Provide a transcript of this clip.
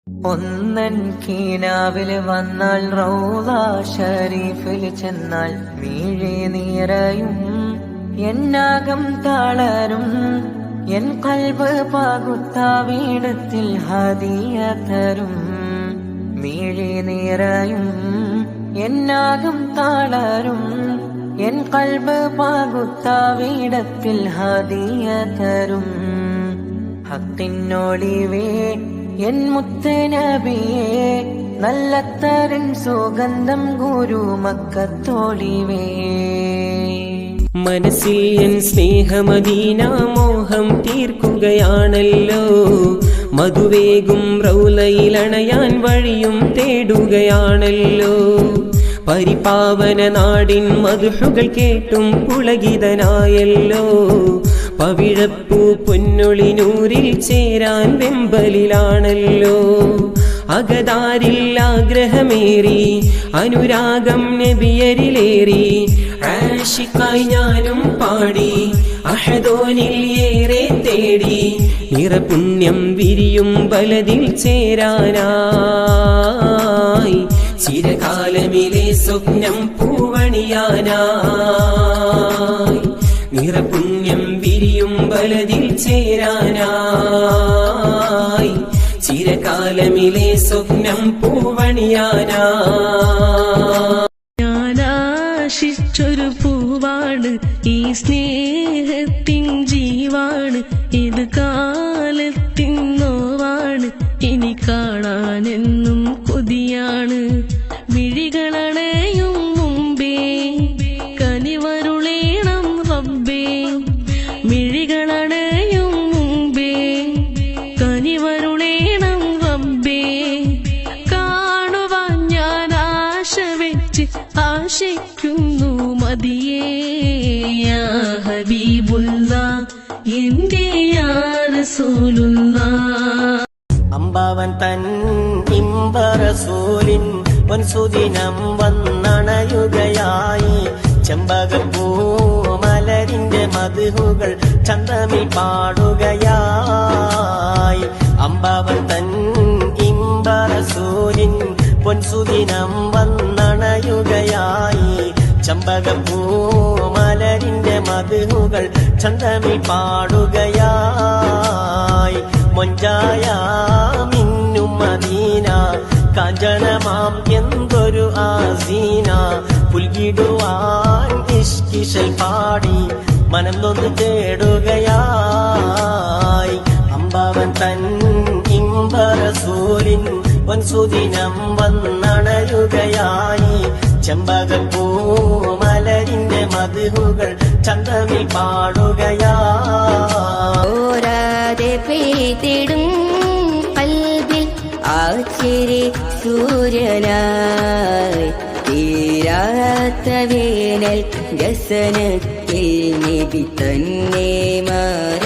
ഒന്നൻ കീനാവിൽ വന്നാൽ റൗള ഷരീഫിൽ ചെന്നാൽ വീഴി നിറയും എന്നാകം തളരും എൻ ഖൽബ് പകുത്താവിടത്തിൽ ഹദിയ തരും വീഴി നിറയും എന്നാകം തളരും എൻ ഖൽബ് പകുത്താവിടത്തിൽ ഹദിയ തരും ഹത്തിനൊളിവേ എൻ മുത്തനബിയേ നല്ലത്തരൻ സുഗന്ധം ഗുരു മക്കത്തോളിവേ മനസ്സിൽ എൻ സ്നേഹമദീന മോഹം തീർക്കുകയാണല്ലോ മധുവേഗും റൗലയിലണയാൻ വഴിയും തേടുകയാണല്ലോ പരിപാവന നാടിൻ മധുഹുകൾ കേട്ടും പുളകിതനായല്ലോ പവിഴപ്പൂ പൊന്നൊളിനൂരിൽ ചേരാൻ വെമ്പലിലാണല്ലോ അകതാരിൽ ആഗ്രഹമേറി അനുരാഗം നബിയരിലേറി ആശിക്കായി ഞാനും പാടി അഹദോനിൽ ഏറെ തേടി നിറപുണ്യം വിരിയും ബലതിൽ ചേരാനായി ചിരകാലമിലെ സ്വപ്നം പൂവണിയാനായി നിറപുണ്യം വിരിയും ബലതിൽ ചേരാനായി ചിരകാലമിലെ സ്വപ്നം പൂവണിയാനായി ഞാനാശിച്ചൊരു പൂവാണ് ഈ സ്നേഹത്തിൻ ജീവാണ് ഇത് കാലത്തിൻ നോവാണ് ഇനി കാണാനെന്നും കൊതിയാണ് മിഴികളണയും മുമ്പേ കനിവരുളേണം റബ്ബേ മിഴികളണയും മുമ്പേ കനിവരുളേണം റബ്ബേ കാണുവാൻ ഞാൻ ആശ വെച്ച് ആശിക്കുന്നു മതിയേ യാ ഹബീബുല്ലാ എന്റെ യാ റസൂലുള്ളാ അമ്പാവൻ തൻ ഇമ്പറസൂലിൻ പൊൻസുദിനം വന്നണയുകയായി ചെമ്പകപ്പൂ മലരിന്റെ മധുഹുകൾ ചന്തമിൽ പാടുകയായി അമ്പാവൻ തൻ ഇമ്പറസൂലിൻ പൊൻസുദിനം വന്നണയുകയായി ചെമ്പകപ്പൂ മലരിന്റെ മധുഹുകൾ ചന്തമിൽ പാടുകയായി മൊഞ്ചായ മിന്നും മദീന കാഞ്ചനമാം എന്തൊരു ആസീന പുൽകിടുവാൻ ഇഷ്കിഷൽ പാടി മനം നൊന്ന് തേടുകയായി അമ്പാവൻ തൻ ഇമ്പറസൂലിൻ വൻസുദിനം വന്നണയുകയായി ചെമ്പകപ്പൂ മലരിന്റെ മധുഹുകൾ ചന്തമിൽ പാടുകയായി പെയ്തിടും കൽബിൽ ആശ്ചര്യ സൂര്യനായി തീരാത്ത വേനൽ വ്യസനത്തിൽ നബി തന്നെ മാറി